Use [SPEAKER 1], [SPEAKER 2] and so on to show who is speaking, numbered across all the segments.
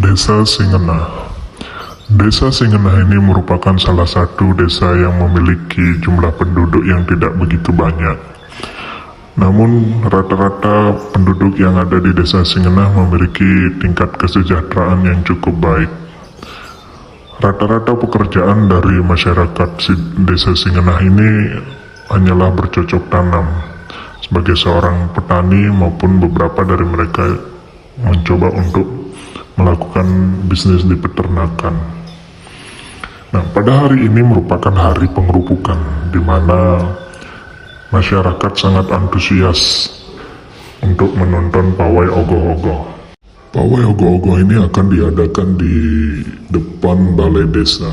[SPEAKER 1] Desa Singenah. Desa Singenah ini merupakan salah satu desa yang memiliki jumlah penduduk yang tidak begitu banyak. Namun rata-rata penduduk yang ada di desa Singenah memiliki tingkat kesejahteraan yang cukup baik. Rata-rata pekerjaan dari masyarakat desa Singenah ini hanyalah bercocok tanam sebagai seorang petani, maupun beberapa dari mereka mencoba untuk melakukan bisnis di peternakan. Nah, pada hari ini merupakan hari pengerupukan, di mana masyarakat sangat antusias untuk menonton pawai ogoh-ogoh. Pawai ogoh-ogoh ini akan diadakan di depan balai desa.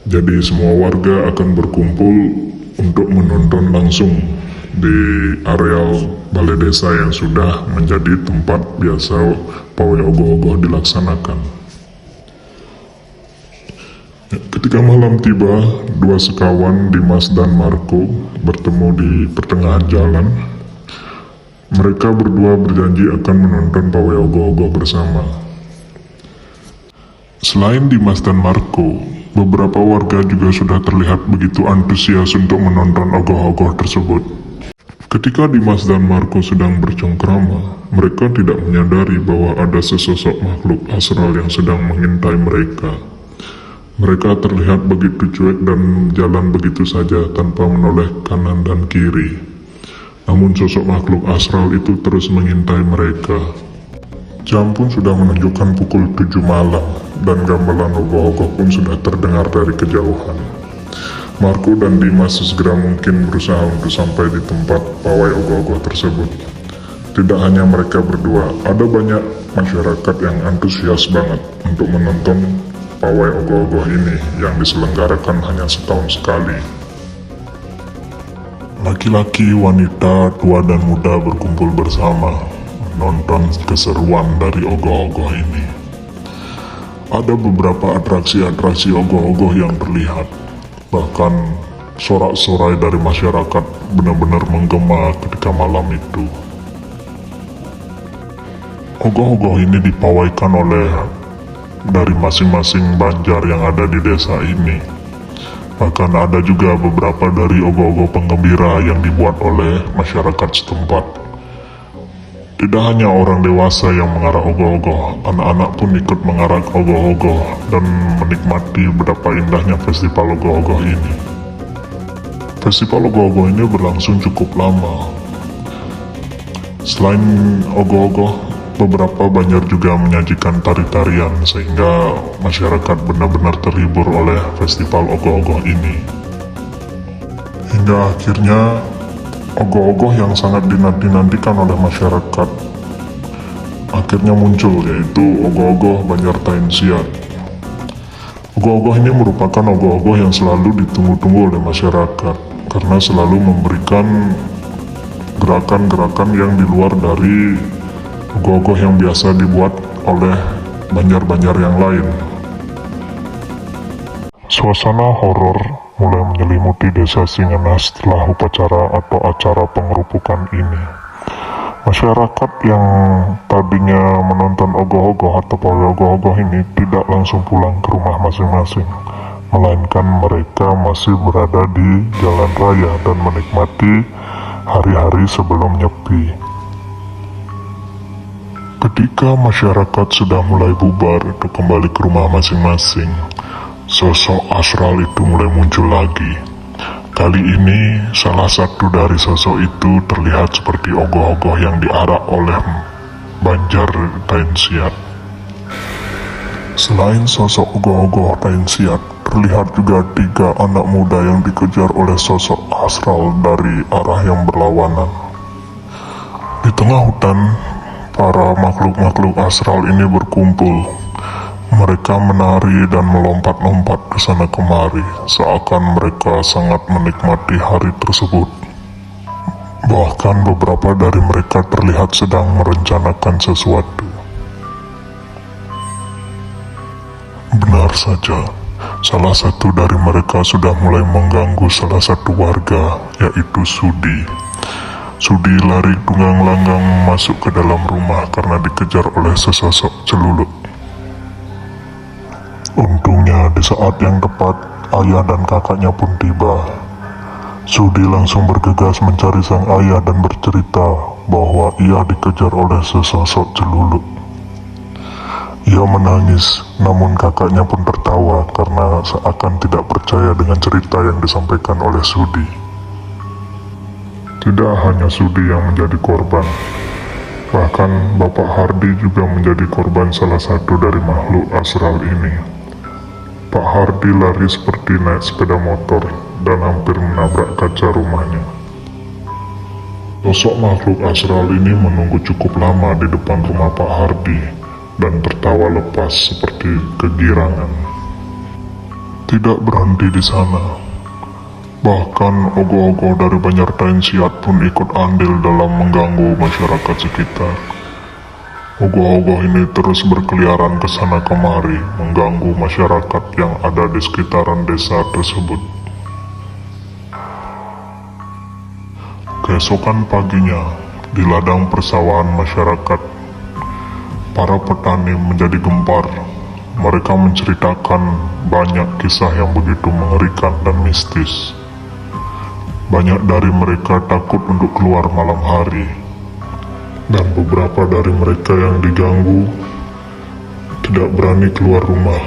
[SPEAKER 1] Jadi semua warga akan berkumpul untuk menonton langsung di areal balai desa yang sudah menjadi tempat biasa pawai ogoh-ogoh dilaksanakan. Ketika malam tiba, dua sekawan, Dimas dan Marco, bertemu di pertengahan jalan. Mereka berdua berjanji akan menonton pawai ogoh-ogoh bersama. Selain Dimas dan Marco, beberapa warga juga sudah terlihat begitu antusias untuk menonton ogoh-ogoh tersebut. Ketika Dimas dan Marco sedang bercengkrama, mereka tidak menyadari bahwa ada sesosok makhluk astral yang sedang mengintai mereka. Mereka terlihat begitu cuek dan jalan begitu saja tanpa menoleh kanan dan kiri. Namun sosok makhluk astral itu terus mengintai mereka. Jam pun sudah menunjukkan pukul 7 malam, dan gamelan ogoh-ogoh pun sudah terdengar dari kejauhan. Marco dan Dimas sesegera mungkin berusaha untuk sampai di tempat pawai ogoh-ogoh tersebut. Tidak hanya mereka berdua, ada banyak masyarakat yang antusias banget untuk menonton pawai ogoh-ogoh ini yang diselenggarakan hanya setahun sekali. Laki-laki, wanita, tua dan muda berkumpul bersama menonton keseruan dari ogoh-ogoh ini. Ada beberapa atraksi-atraksi ogoh-ogoh yang terlihat. Bahkan sorak-sorai dari masyarakat benar-benar menggema ketika malam itu. Ogoh-ogoh ini dipawaikan oleh dari masing-masing banjar yang ada di desa ini. Bahkan ada juga beberapa dari ogoh-ogoh penggembira yang dibuat oleh masyarakat setempat. Tidak hanya orang dewasa yang mengarak ogoh-ogoh, anak-anak pun ikut mengarak ogoh-ogoh dan menikmati betapa indahnya festival ogoh-ogoh ini. Festival ogoh-ogoh ini berlangsung cukup lama. Selain ogoh-ogoh, beberapa banjar juga menyajikan tari-tarian sehingga masyarakat benar-benar terhibur oleh festival ogoh-ogoh ini. Hingga akhirnya ogoh-ogoh yang sangat dinanti-nantikan oleh masyarakat akhirnya muncul, yaitu ogoh-ogoh Banjar Tainsiat. Ogoh-ogoh ini merupakan ogoh-ogoh yang selalu ditunggu-tunggu oleh masyarakat karena selalu memberikan gerakan-gerakan yang di luar dari ogoh-ogoh yang biasa dibuat oleh banjar-banjar yang lain. Suasana horor mulai menyelimuti desa Singenah setelah upacara atau acara pengerupukan ini. Masyarakat yang tadinya menonton ogoh-ogoh atau pawai ogoh-ogoh ini tidak langsung pulang ke rumah masing-masing, melainkan mereka masih berada di jalan raya dan menikmati hari-hari sebelum nyepi. Ketika masyarakat sudah mulai bubar untuk kembali ke rumah masing-masing, sosok astral itu mulai muncul lagi. Kali ini salah satu dari sosok itu terlihat seperti ogoh-ogoh yang diarak oleh Banjar Tainsiat. Selain sosok ogoh-ogoh Tainsiat, terlihat juga 3 anak muda yang dikejar oleh sosok astral dari arah yang berlawanan. Di tengah hutan, para makhluk-makhluk astral ini berkumpul. Mereka menari dan melompat-lompat ke sana kemari, seakan mereka sangat menikmati hari tersebut. Bahkan beberapa dari mereka terlihat sedang merencanakan sesuatu. Benar saja, salah satu dari mereka sudah mulai mengganggu salah satu warga, yaitu Sudi. Sudi lari tunggang-langgang masuk ke dalam rumah karena dikejar oleh sesosok celulut. Di saat yang tepat, ayah dan kakaknya pun tiba. Sudi langsung bergegas mencari sang ayah dan bercerita bahwa ia dikejar oleh sesosok celuluk. Ia menangis, namun kakaknya pun tertawa karena seakan tidak percaya dengan cerita yang disampaikan oleh Sudi. Tidak hanya Sudi yang menjadi korban, bahkan Bapak Hardi juga menjadi korban salah satu dari makhluk astral ini. Pak Hardi lari seperti naik sepeda motor dan hampir menabrak kaca rumahnya. Sosok makhluk astral ini menunggu cukup lama di depan rumah Pak Hardi dan tertawa lepas seperti kegirangan. Tidak berhenti di sana, bahkan ogoh-ogoh dari Banjartain Siat pun ikut andil dalam mengganggu masyarakat sekitar. Ogoh-ogoh ini terus berkeliaran ke sana kemari, mengganggu masyarakat yang ada di sekitaran desa tersebut. Keesokan paginya, di ladang persawahan masyarakat, para petani menjadi gempar. Mereka menceritakan banyak kisah yang begitu mengerikan dan mistis. Banyak dari mereka takut untuk keluar malam hari, dan beberapa dari mereka yang diganggu tidak berani keluar rumah,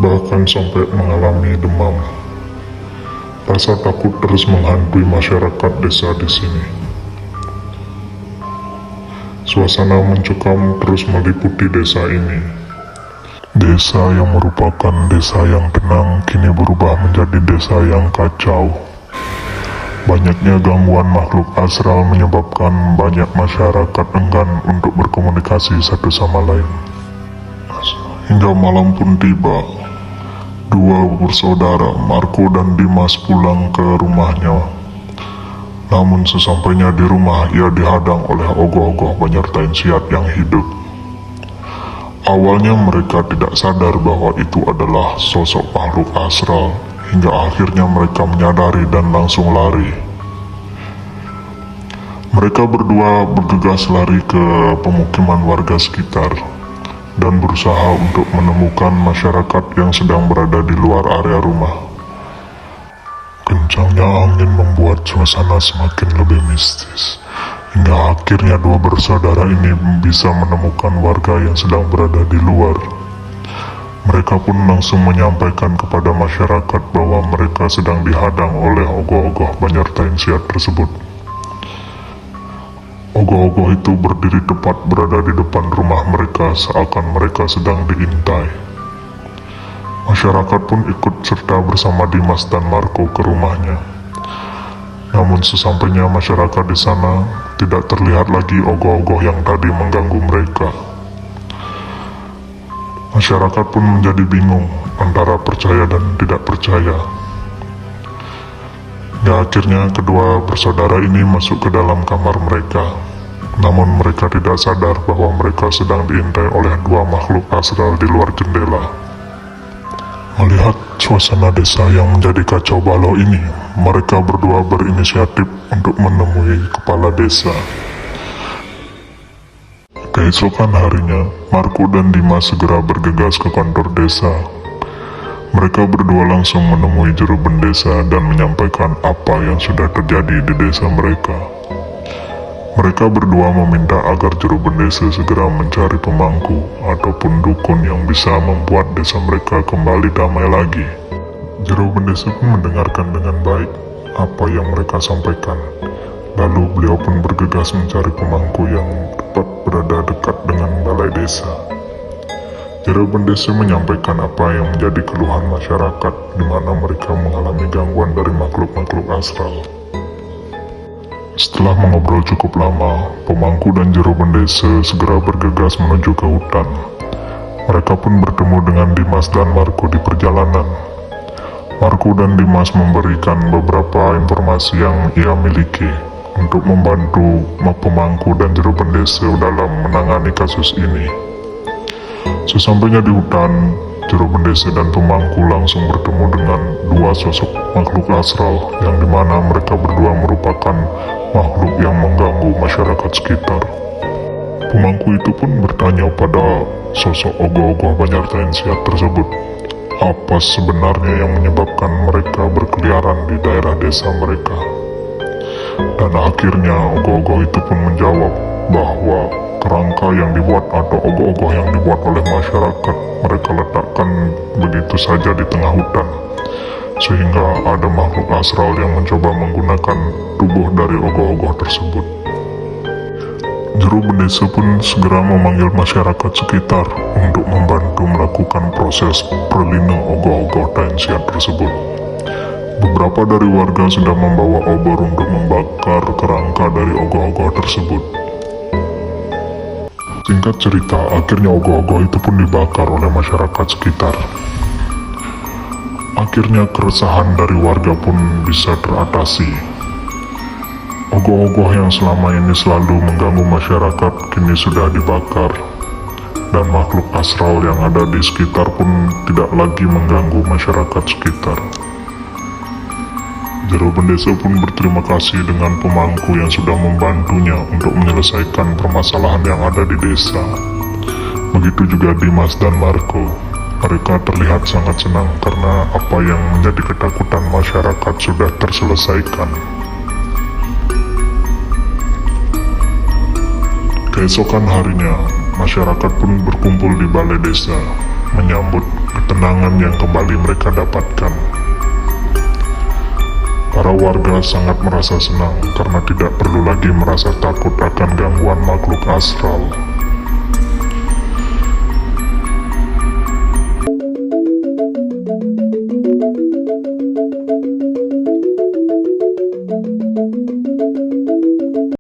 [SPEAKER 1] bahkan sampai mengalami demam. Rasa takut terus menghantui masyarakat desa di sini. Suasana mencekam terus meliputi desa ini. Desa yang merupakan desa yang tenang kini berubah menjadi desa yang kacau. Banyaknya gangguan makhluk astral menyebabkan banyak masyarakat enggan untuk berkomunikasi satu sama lain. Hingga malam pun tiba, dua bersaudara, Marco dan Dimas, pulang ke rumahnya. Namun sesampainya di rumah, ia dihadang oleh ogoh-ogoh Banjartain Siat yang hidup. Awalnya mereka tidak sadar bahwa itu adalah sosok makhluk astral, hingga akhirnya mereka menyadari dan langsung lari. Mereka berdua bergegas lari ke pemukiman warga sekitar dan berusaha untuk menemukan masyarakat yang sedang berada di luar area rumah. Kencangnya angin membuat suasana semakin lebih mistis, hingga akhirnya dua bersaudara ini bisa menemukan warga yang sedang berada di luar. Mereka pun langsung menyampaikan kepada masyarakat bahwa mereka sedang dihadang oleh ogoh-ogoh Banjartain Siat tersebut. Ogoh-ogoh itu berdiri tepat berada di depan rumah mereka seakan mereka sedang diintai. Masyarakat pun ikut serta bersama Dimas dan Marco ke rumahnya. Namun sesampainya masyarakat di sana, tidak terlihat lagi ogoh-ogoh yang tadi mengganggu mereka. Masyarakat pun menjadi bingung antara percaya dan tidak percaya. Ya, akhirnya kedua bersaudara ini masuk ke dalam kamar mereka. Namun mereka tidak sadar bahwa mereka sedang diintai oleh dua makhluk astral di luar jendela. Melihat suasana desa yang menjadi kacau balau ini, mereka berdua berinisiatif untuk menemui kepala desa. Keesokan harinya, Marco dan Dimas segera bergegas ke kantor desa. Mereka berdua langsung menemui juru bendesa dan menyampaikan apa yang sudah terjadi di desa mereka. Mereka berdua meminta agar juru bendesa segera mencari pemangku ataupun dukun yang bisa membuat desa mereka kembali damai lagi. Juru bendesa pun mendengarkan dengan baik apa yang mereka sampaikan. Lalu beliau pun bergegas mencari pemangku yang tepat berada dekat dengan balai desa. Juru bendesa menyampaikan apa yang menjadi keluhan masyarakat, di mana mereka mengalami gangguan dari makhluk-makhluk astral. Setelah mengobrol cukup lama, pemangku dan juru bendesa segera bergegas menuju ke hutan. Mereka pun bertemu dengan Dimas dan Marco di perjalanan. Marco dan Dimas memberikan beberapa informasi yang ia miliki untuk membantu pemangku dan juru bendesa dalam menangani kasus ini. Sesampainya di hutan, juru bendesa dan pemangku langsung bertemu dengan dua sosok makhluk astral yang dimana mereka berdua merupakan makhluk yang mengganggu masyarakat sekitar. Pemangku itu pun bertanya pada sosok ogoh-ogoh Banjartain Siat tersebut, apa sebenarnya yang menyebabkan mereka berkeliaran di daerah desa mereka. Dan akhirnya ogoh-ogoh itu pun menjawab bahwa kerangka yang dibuat atau ogoh-ogoh yang dibuat oleh masyarakat mereka letakkan begitu saja di tengah hutan, sehingga ada makhluk astral yang mencoba menggunakan tubuh dari ogoh-ogoh tersebut. Juru Bendesa pun segera memanggil masyarakat sekitar untuk membantu melakukan proses perlindungan ogoh-ogoh Dainsia tersebut. Beberapa dari warga sudah membawa obor untuk membakar kerangka dari ogoh-ogoh tersebut. Singkat cerita, akhirnya ogoh-ogoh itu pun dibakar oleh masyarakat sekitar. Akhirnya keresahan dari warga pun bisa teratasi. Ogoh-ogoh yang selama ini selalu mengganggu masyarakat kini sudah dibakar, dan makhluk astral yang ada di sekitar pun tidak lagi mengganggu masyarakat sekitar. Juru Bendesa pun berterima kasih dengan pemangku yang sudah membantunya untuk menyelesaikan permasalahan yang ada di desa. Begitu juga Dimas dan Marco. Mereka terlihat sangat senang karena apa yang menjadi ketakutan masyarakat sudah terselesaikan. Keesokan harinya, masyarakat pun berkumpul di balai desa, menyambut ketenangan yang kembali mereka dapatkan. Para warga sangat merasa senang karena tidak perlu lagi merasa takut akan gangguan makhluk astral.